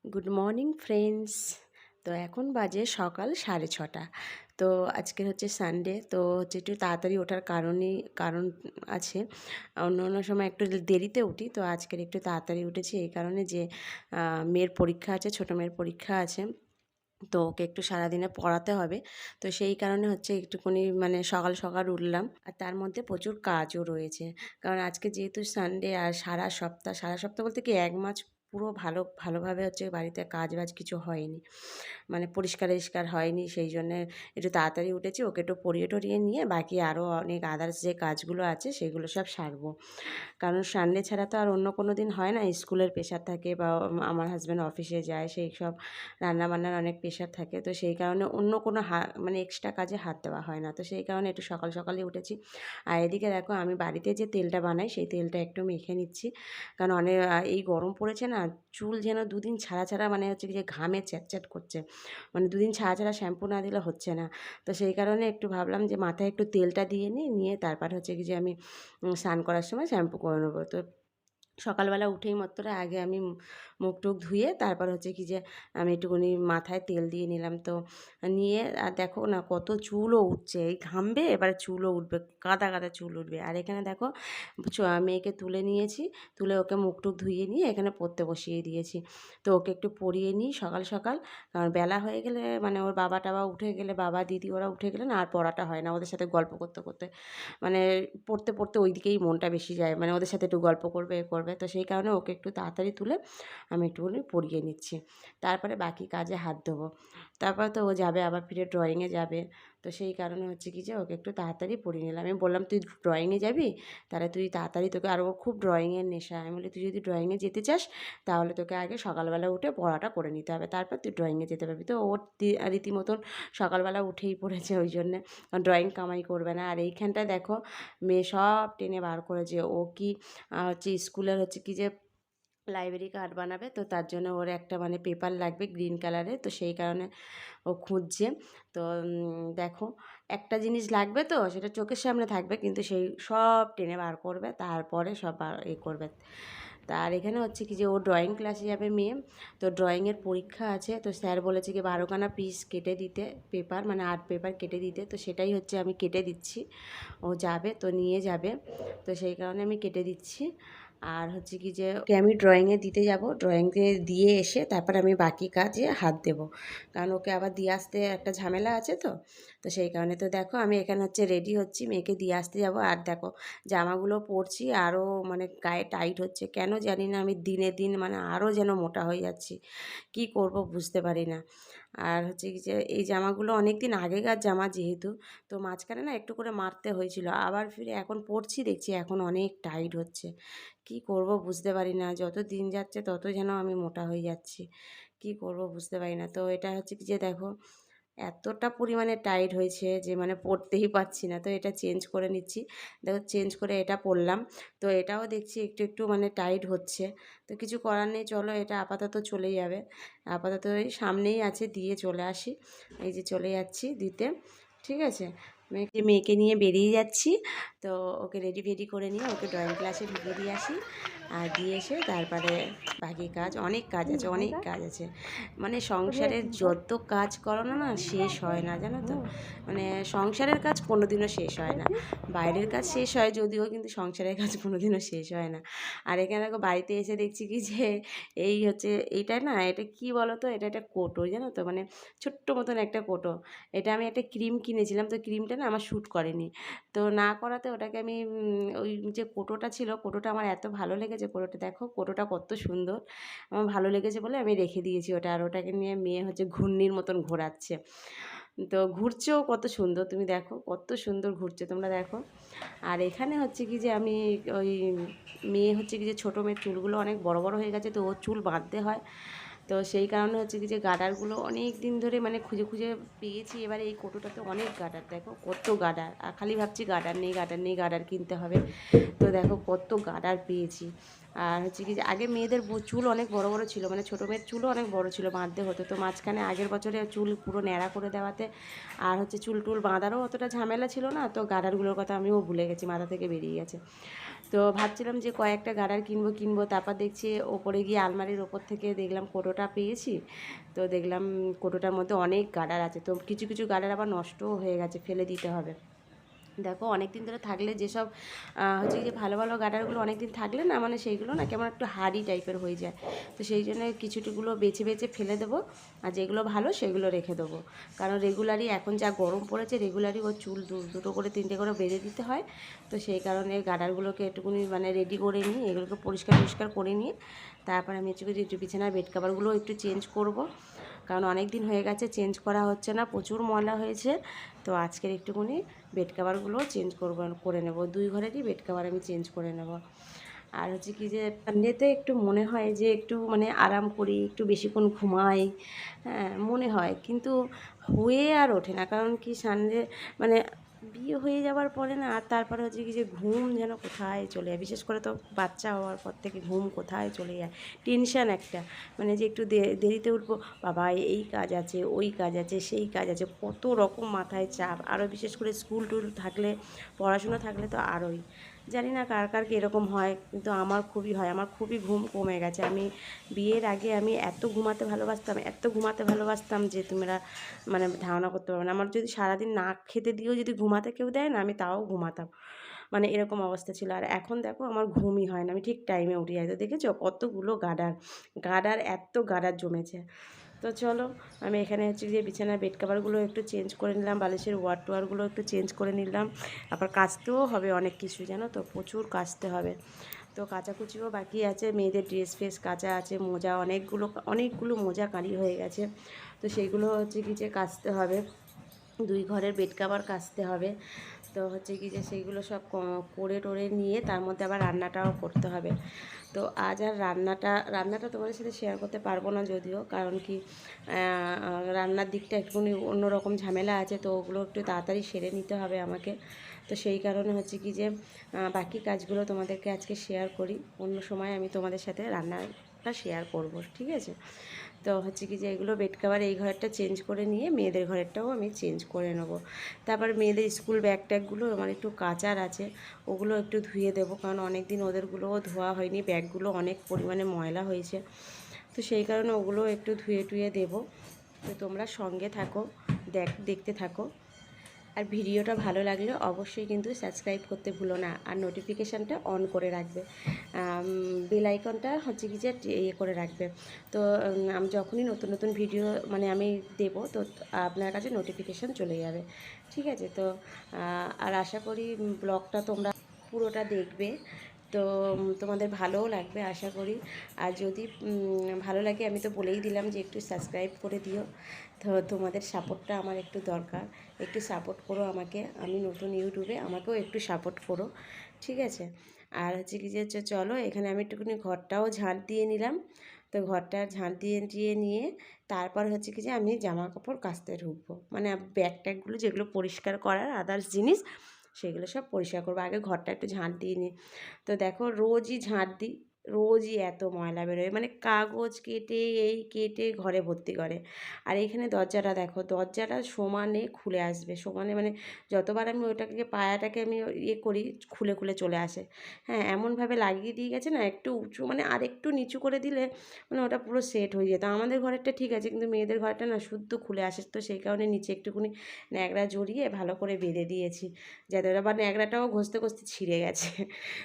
Good morning friends. তো এখন বাজে সকাল 6:30। তো আজকে হচ্ছে সানডে, তো হচ্ছে একটু তাড়াতাড়ি ওঠার কারণ আছে। অন্য অন্য সময় একটু দেরিতে উঠি, তো আজকের একটু তাড়াতাড়ি উঠেছি এই কারণে যে মেয়ের পরীক্ষা আছে, ছোটো মেয়ের পরীক্ষা আছে। তো ওকে একটু সারাদিনে পড়াতে হবে, তো সেই কারণে হচ্ছে একটুখানি মানে সকাল সকাল উঠলাম। আর তার মধ্যে প্রচুর কাজও রয়েছে, কারণ আজকে যেহেতু সানডে আর সারা সপ্তাহ বলতে কি 1 মাস পুরো ভালোভাবে হচ্ছে বাড়িতে কাজ বাজ কিছু হয়নি, মানে পরিষ্কার হয়নি। সেই জন্যে একটু তাড়াতাড়ি উঠেছি, ওকে একটু পরিয়ে টরিয়ে নিয়ে বাকি আরও অনেক আদার্স যে কাজগুলো আছে সেগুলো সব সারবো। কারণ সানডে ছাড়া তো আর অন্য কোনো দিন হয় না, স্কুলের প্রেশার থাকে বা আমার হাজব্যান্ড অফিসে যায়, সেই সব রান্নাবান্নার অনেক প্রেশার থাকে। তো সেই কারণে অন্য কোনো মানে এক্সট্রা কাজে হাত দেওয়া হয় না, তো সেই কারণে একটু সকাল সকালই উঠেছি। আর এদিকে দেখো আমি বাড়িতে যে তেলটা বানাই সেই তেলটা একটু মেখে নিচ্ছি, কারণ অনেক এই গরম পড়েছে না, চুল যেন দুদিন ছাড়া ছাড়া মানে হচ্ছে কি যে ঘামে চ্যাটচ্যাট করছে, মানে দুদিন ছাড়া ছাড়া শ্যাম্পু না দিলে হচ্ছে না। তো সেই কারণে একটু ভাবলাম যে মাথায় একটু তেলটা দিয়ে নিয়ে তারপর হচ্ছে কি যে আমি স্নান করার সময় শ্যাম্পু করে নেবো। তো সকালবেলা উঠেই মাত্র আগে আমি মুখ টুক ধুয়ে তারপর হচ্ছে কি যে আমি একটুখানি মাথায় তেল দিয়ে নিলাম। তো নিয়ে আর দেখো না কত চুলও উঠছে, এই ঘামবে এবারে চুলও উঠবে, কাদা কাদা চুল উঠবে। আর এখানে দেখো মেয়েকে তুলে নিয়েছি, তুলে ওকে মুখ টুক ধুয়ে নিয়ে এখানে পড়তে বসিয়ে দিয়েছি। তো ওকে একটু পড়িয়ে নিই সকাল সকাল, কারণ বেলা হয়ে গেলে মানে ওর বাবা টাবা উঠে গেলে, বাবা দিদি ওরা উঠে গেলে না আর পড়াটা হয় না, ওদের সাথে গল্প করতে করতে মানে পড়তে পড়তে ওই দিকেই মনটা বেশি যায়, মানে ওদের সাথে একটু গল্প করবে এ করবে। তো সেই কারণে ওকে একটু তাড়াতাড়ি তুলে আমি একটুখানি পড়িয়ে নিচ্ছি, তারপরে বাকি কাজে হাত দেবো। তারপর তো ও যাবে আবার ফিরে ড্রয়িংয়ে যাবে। তো সেই কারণে হচ্ছে কি যে ওকে একটু তাড়াতাড়ি পড়িয়ে নিলাম। আমি বললাম তুই ড্রয়িংয়ে যাবি, তাহলে তুই তাড়াতাড়ি, তোকে আর ওর খুব ড্রয়িংয়ের নেশা। আমি বলি তুই যদি ড্রয়িংয়ে যেতে চাস তাহলে তোকে আগে সকালবেলা উঠে পড়াটা করে নিতে হবে, তারপর তুই ড্রয়িংয়ে যেতে পারবি। তো ওর রীতিমতন সকালবেলা উঠেই পড়েছে ওই জন্যে, ড্রয়িং কামাই করবে না। আর এইখানটায় দেখো মেয়ে সব টেনে বার করেছে, ও কি হচ্ছে স্কুলের হচ্ছে কি যে লাইব্রেরি কার্ড বানাবে, তো তার জন্য ওর একটা মানে পেপার লাগবে গ্রিন কালারের, তো সেই কারণে ও খুঁজছে। তো দেখো একটা জিনিস লাগবে, তো সেটা চোখের সামনে থাকবে কিন্তু সেই সব টেনে বার করবে, তারপরে সব করবে। তার এখানে হচ্ছে কি যে ও ড্রয়িং ক্লাসে যাবে মেয়ে, তো ড্রয়িংয়ের পরীক্ষা আছে। তো স্যার বলেছে কি 12খানা পিস কেটে দিতে, পেপার মানে আর্ট পেপার কেটে দিতে, তো সেটাই হচ্ছে আমি কেটে দিচ্ছি। ও যাবে তো নিয়ে যাবে, তো সেই কারণে আমি কেটে দিচ্ছি। আর হচ্ছে কি যে ওকে আমি ড্রয়িংয়ে দিতে যাব, ড্রয়িংয়ে দিয়ে এসে তারপর আমি বাকি কাজে হাত দেব, কারণ ওকে আবার দিয়ে আসতে একটা ঝামেলা আছে। তো তো সেই কারণে তো দেখো আমি এখানে হচ্ছে রেডি হচ্ছি, মেয়েকে দিয়ে আসতে যাব। আর দেখো জামাগুলো পরছি, আরও মানে গায়ে টাইট হচ্ছে কেন জানি না, আমি দিনে দিন মানে আরও যেন মোটা হয়ে যাচ্ছি, কি করব বুঝতে পারি না। আর হচ্ছে কি যে এই জামাগুলো অনেক দিন আগেকার জামা যেহেতু, তো মাঝখানে না একটু করে মারতে হয়েছিল, আবার ফিরে এখন পরছি দেখছি এখন অনেক টাইট হচ্ছে, কি করব বুঝতে পারি না। যত দিন যাচ্ছে তত যেন আমি মোটা হয়ে যাচ্ছি, কি করব বুঝতে পারি না। তো এটা হচ্ছে কি যে দেখো এতটা পরিমাণে টাইট হয়েছে যে মানে পরতেই পারছি না, তো এটা চেঞ্জ করে নিচ্ছি। দেখো চেঞ্জ করে এটা পরলাম, তো এটাও দেখছি একটু একটু মানে টাইট হচ্ছে, তো কিছু করার নেই, চলো এটা আপাতত চলেই যাবে। আপাতত এই সামনেই আছে, দিয়ে চলে আসি। এই যে চলে যাচ্ছি দিতে, ঠিক আছে। মেয়েকে নিয়ে বেরিয়ে যাচ্ছি, তো ওকে রেডি ফেডি করে নিয়ে ওকে ড্রয়িং ক্লাসে ঢুকিয়ে দিয়ে আসি। আর দিয়ে এসে তারপরে বাকি কাজ, অনেক কাজ আছে, অনেক কাজ আছে, মানে সংসারের যত কাজ করানো না শেষ হয় না জানো তো, মানে সংসারের কাজ কোনো দিনও শেষ হয় না। বাইরের কাজ শেষ হয় যদিও, কিন্তু সংসারের কাজ কোনো দিনও শেষ হয় না। আর এখানে দেখো বাড়িতে এসে দেখছি কি যে এই হচ্ছে এইটা না, এটা কি বলো তো, এটা একটা কোটো জানো তো, মানে ছোট্ট মতন একটা কোটো। এটা আমি একটা ক্রিম কিনেছিলাম, তো ক্রিমটা না আমার শ্যুট করেনি, তো না করাতে ওটাকে আমি ওই যে কোটোটা ছিল, কোটোটা আমার এত ভালো লেগেছে, কোটোটা দেখো কোটোটা কত সুন্দর, আমার ভালো লেগেছে বলে আমি রেখে দিয়েছি ওটা। আর ওটাকে নিয়ে মেয়ে হচ্ছে ঘূর্ণির মতন ঘোরাচ্ছে, তো ঘুরছেও কত সুন্দর, তুমি দেখো কত সুন্দর ঘুরছে, তোমরা দেখো। আর এখানে হচ্ছে কি যে আমি ওই মেয়ে হচ্ছে কি যে ছোটো মেয়ের চুলগুলো অনেক বড় বড় হয়ে গেছে, তো ওর চুল বাঁধতে হয়। তো সেই কারণে হচ্ছে কি যে গার্ডারগুলো অনেক দিন ধরে মানে খুঁজে খুঁজে পেয়েছি, এবারে এই কোটোটাতে অনেক গার্ডার, দেখো কত গার্ডার, আর খালি ভাবছি গার্ডার নেই গার্ডার নেই, গার্ডার কিনতে হবে। তো দেখো কত গার্ডার পেয়েছি। আর হচ্ছে কি যে আগে মেয়েদের চুল অনেক বড় বড় ছিল, মানে ছোটো মেয়ের চুলও অনেক বড় ছিল, বাঁধতে হতো। তো মাঝখানে আগের বছরে চুল পুরো ন্যাড়া করে দেওয়াতে আর হচ্ছে চুল টুল বাঁধারও অতটা ঝামেলা ছিল না, তো গার্ডারগুলোর কথা আমিও ভুলে গেছি, মাথা থেকে বেরিয়ে গেছে। তো ভাবছিলাম যে কয়েকটা গার্ডার কিনবো, তারপর দেখছি ওপরে গিয়ে আলমারির ওপর থেকে দেখলাম কোটোটা পেয়েছি। তো দেখলাম কোটোটার মধ্যে অনেক গার্ডার আছে, তো কিছু কিছু গার্ডার আবার নষ্টও হয়ে গেছে, ফেলে দিতে হবে। দেখো অনেক দিন ধরে থাকলে যেসব হচ্ছে যে ভালো ভালো গার্ডারগুলো অনেক দিন থাকলে না, মানে সেইগুলো না কেমন একটু হার্ডি টাইপের হয়ে যায়। তো সেই জন্য কিছুটিগুলো বেছে বেছে ফেলে দেবো, আর যেগুলো ভালো সেগুলো রেখে দেবো। কারণ রেগুলারই এখন যা গরম পড়েছে, রেগুলারই ওর চুল দুটো করে তিনটে করে বেঁধে দিতে হয়। তো সেই কারণে গার্ডারগুলোকে একটুকুনি মানে রেডি করে নিই, এগুলোকে পরিষ্কার করে নিয়ে তারপর আমি একটু বিছানার বেড কাভারগুলো একটু চেঞ্জ করব। কারণ অনেক দিন হয়ে গেছে চেঞ্জ করা হচ্ছে না, প্রচুর ময়লা হয়েছে। তো আজকের একটুখানি বেড কাভারগুলো চেঞ্জ করে নেব, 2 ঘরেরই বেড কাভার আমি চেঞ্জ করে নেব। আর হচ্ছে কি যে সানডেতে একটু মনে হয় যে একটু মানে আরাম করি, একটু বেশিক্ষণ ঘুমাই, হ্যাঁ মনে হয়, কিন্তু হয়ে আর ওঠে না। কারণ কি সানডে মানে বিয়ে হয়ে যাওয়ার পরে না, আর তারপরে হচ্ছে কি যে ঘুম যেন কোথায় চলে যায়, বিশেষ করে তো বাচ্চা হওয়ার পর থেকে ঘুম কোথায় চলে যায়। টেনশান একটা, মানে যে একটু দেরিতে উঠবো, বাবা এই কাজ আছে, ওই কাজ আছে, সেই কাজ আছে, কত রকম মাথায় চাপ। আরও বিশেষ করে স্কুল টুল থাকলে, পড়াশুনো থাকলে তো আরোই। জানি না কার কার কীরকম হয়, কিন্তু আমার খুবই হয়, আমার খুবই ঘুম কমে গেছে। আমি বিয়ের আগে আমি এত ঘুমাতে ভালোবাসতাম যে তোমরা মানে ধারণা করতে পারবে না। আমার যদি সারাদিন না খেতে দিয়েও যদি ঘুমাতে কেউ দেয় না, আমি তাও ঘুমাতাম, মানে এরকম অবস্থা ছিল। আর এখন দেখো আমার ঘুমই হয় না, আমি ঠিক টাইমে উঠে যাই। তো দেখেছো কতগুলো এত গার্ডার জমেছে। তো চলো, আমি এখানে হচ্ছে যে বিছানার বেড কাভারগুলো একটু চেঞ্জ করে নিলাম, বালিশের ওয়ারটোয়ারগুলো একটু চেঞ্জ করে নিলাম। আবার কাচতেও হবে অনেক কিছু, জানো তো, প্রচুর কাচতে হবে। তো কাচাকুচিও বাকি আছে, মেয়েদের ড্রেস ফ্রেস কাচা আছে, মোজা অনেকগুলো মোজা কাঁড়ি হয়ে গেছে। তো সেইগুলো হচ্ছে কি যে কাচতে হবে, 2 ঘরের বেড কাভার কাচতে হবে। তো হচ্ছে কি যে সেইগুলো সব করে টোরে নিয়ে তার মধ্যে আবার রান্নাটাও করতে হবে। তো আজ আর রান্নাটা তোমাদের সাথে শেয়ার করতে পারবো না যদিও, কারণ কি রান্নার দিকটা একটুখানি অন্যরকম ঝামেলা আছে, তো ওগুলো একটু তাড়াতাড়ি সেরে নিতে হবে আমাকে। তো সেই কারণে হচ্ছে কি যে বাকি কাজগুলো তোমাদেরকে আজকে শেয়ার করি, অন্য সময় আমি তোমাদের সাথে রান্নাটা শেয়ার করব, ঠিক আছে? তো হচ্ছে কি যে এগুলো বেড কাভার এই ঘরেরটা চেঞ্জ করে নিয়ে মেয়েদের ঘরেরটাও আমি চেঞ্জ করে নেব। তারপর মেয়েদের স্কুল ব্যাগ ট্যাগগুলো আমার একটু কাচার আছে, ওগুলো একটু ধুয়ে দেবো, কারণ অনেক দিন ওদেরগুলোও ধোয়া হয়নি, ব্যাগগুলো অনেক পরিমাণে ময়লা হয়েছে। তো সেই কারণে ওগুলো একটু ধুয়ে টুয়ে দেবো। তো তোমরা সঙ্গে থাকো, দেখতে থাকো। আর ভিডিওটা ভালো লাগলে অবশ্যই কিন্তু সাবস্ক্রাইব করতে ভুলো না, আর নোটিফিকেশানটা অন করে রাখবে, বেল আইকনটা হচ্ছে কি যে ইয়ে করে রাখবে। তো আমি যখনই নতুন নতুন ভিডিও মানে আমি দেবো, তো আপনার কাছে নোটিফিকেশান চলে যাবে, ঠিক আছে? তো আর আশা করি ব্লগটা তোমরা পুরোটা দেখবে। তো তোমাদের ভালোও লাগবে আশা করি। আর যদি ভালো লাগে, আমি তো বলেই দিলাম যে একটু সাবস্ক্রাইব করে দিও। তো তোমাদের সাপোর্টটা আমার একটু দরকার, একটু সাপোর্ট করো আমাকে, আমি নতুন ইউটিউবে, আমাকেও একটু সাপোর্ট করো, ঠিক আছে? আর হচ্ছে কি যে চলো, এখানে আমি একটুখানি ঘরটাও ঝাঁট দিয়ে নিলাম। তো ঘরটা ঝাঁট দিয়ে নিয়ে তারপর হচ্ছে কি যে আমি জামা কাপড় কাচতে ঢুকবো, মানে ব্যাগ ট্যাগগুলো যেগুলো পরিষ্কার করার আদার্স জিনিস, সেগুলো সব পরিষ্কার করবো। আগে ঘরটা একটু ঝাঁট দিয়ে নিই। তো দেখো রোজই ঝাঁট দিই, রোজই এত ময়লা বেরোয়, মানে কাগজ কেটে কেটে ঘরে ভর্তি করে। আর এইখানে দরজাটা দেখো, দরজাটা সমানে খুলে আসবে, সমানে মানে যতবার আমি ওটাকে পায়াটাকে আমি ইয়ে করি, খুলে খুলে চলে আসে। হ্যাঁ, এমনভাবে লাগিয়ে দিয়ে গেছে না, একটু উঁচু মানে আর একটু নিচু করে দিলে মানে ওটা পুরো সেট হয়ে যেত। আমাদের ঘরেরটা ঠিক আছে, কিন্তু মেয়েদের ঘরটা না শুদ্ধ খুলে আসে। তো সেই কারণে নিচে একটুখানি ন্যাকড়া জড়িয়ে ভালো করে বেঁধে দিয়েছি, যাতে ওটা বা ন্যাকড়াটাও ঘষতে ঘষতে ছিঁড়ে গেছে।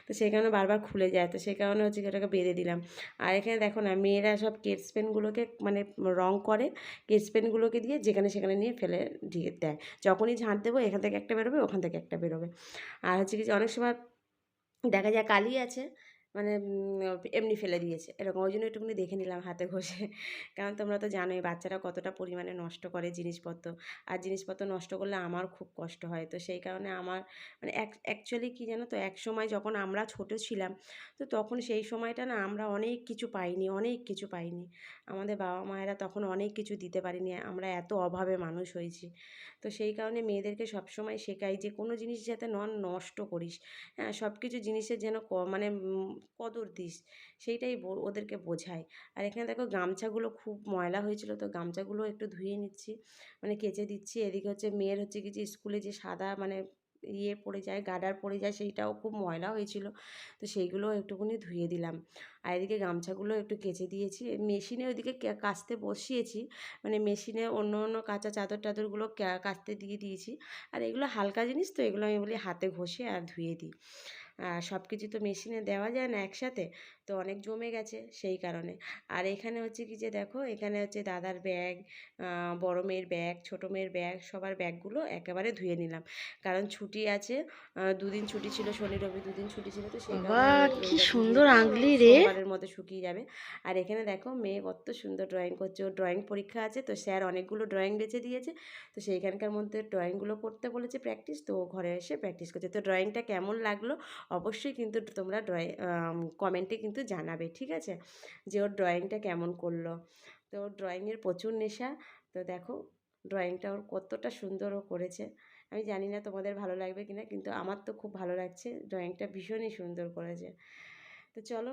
তো সেই কারণে বারবার খুলে যায়, তো সেই কারণে হচ্ছে ওটাকে বেঁধে দিলাম। আর এখানে দেখো না, মেয়েরা সব স্কেচ পেনগুলোকে মানে রং করে, স্কেচ পেনগুলোকে দিয়ে যেখানে সেখানে নিয়ে ফেলে দিয়ে দেয়। যখনই ঝাঁট দেবো, এখান থেকে একটা বেরোবে, ওখান থেকে একটা বেরোবে। আর হচ্ছে কি যে অনেক সময় দেখা যায় কালি আছে, মানে এমনি ফেলে দিয়েছে এরকম, ওই জন্য একটুখানি দেখে নিলাম হাতে ঘষে। কারণ তোমরা তো জানোই বাচ্চারা কতটা পরিমাণে নষ্ট করে জিনিসপত্র, আর জিনিসপত্র নষ্ট করলে আমার খুব কষ্ট হয়। তো সেই কারণে আমার মানে অ্যাকচুয়ালি কী জানো তো, এক সময় যখন আমরা ছোট ছিলাম, তো তখন সেই সময়টা না আমরা অনেক কিছু পাইনি। আমাদের বাবা মায়েরা তখন অনেক কিছু দিতে পারিনি, আমরা এত অভাবে মানুষ হয়েছি। তো সেই কারণে মেয়েদেরকে সবসময় শেখাই যে কোনো জিনিস যাতে নষ্ট করিস, হ্যাঁ, সব কিছু জিনিসের যেন মানে কদর দিস, সেইটাই ওদেরকে বোঝায়। আর এখানে দেখো গামছাগুলো খুব ময়লা হয়েছিল, তো গামছাগুলো একটু ধুয়ে নিচ্ছি, মানে কেচে দিচ্ছি। এদিকে হচ্ছে মেয়ের হচ্ছে কি যে স্কুলে যে সাদা মানে ইয়ে পড়ে যায়, গার্ডার পড়ে যায়, সেইটাও খুব ময়লা হয়েছিল। তো সেইগুলো একটুখানি ধুয়ে দিলাম। আর এদিকে গামছাগুলো একটু কেচে দিয়েছি। মেশিনে ওইদিকে কাচতে বসিয়েছি, মানে মেশিনে অন্য অন্য কাঁচা চাদর টাদরগুলো কাচতে দিয়ে দিয়েছি। আর এগুলো হালকা জিনিস তো, এগুলো আমি বলি হাতে ঘষে আর ধুয়ে দিই। সব কিছু তো মেশিনে দেওয়া যায় না একসাথে, তো অনেক জমে গেছে সেই কারণে। আর এখানে হচ্ছে কি যে দেখো, এখানে হচ্ছে দাদার ব্যাগ, বড় মেয়ের ব্যাগ, ছোটো মেয়ের ব্যাগ, সবার ব্যাগগুলো একেবারে ধুয়ে নিলাম। কারণ ছুটি আছে, দুদিন ছুটি ছিল, শনি রবি দুদিন ছুটি ছিল, তো সেই বাবা, কারণে কি রবিবারটি সুন্দর যেহেতু আঁকলি রে। সোমবারের মধ্যে শুকিয়ে যাবে। আর এখানে দেখো মেয়ে কত সুন্দর ড্রয়িং করছে, ওর ড্রয়িং পরীক্ষা আছে, তো স্যার অনেকগুলো ড্রয়িং বেছে দিয়েছে, তো সেইখানকার মধ্যে ড্রয়িংগুলো করতে বলেছে প্র্যাকটিস, তো ও ঘরে এসে প্র্যাকটিস করছে। তো ড্রয়িংটা কেমন লাগলো অবশ্যই কিন্তু তোমরা কমেন্টে কিন্তু জানাবে, ঠিক আছে, যে ওর ড্রয়িংটা কেমন করলো। তো ওর ড্রয়িংয়ের প্রচুর নেশা। তো দেখো ড্রয়িংটা ওর কতটা সুন্দর ও করেছে। আমি জানি না তোমাদের ভালো লাগবে কিনা, কিন্তু আমার তো খুব ভালো লাগছে, ড্রয়িংটা ভীষণই সুন্দর করেছে। তো চলো।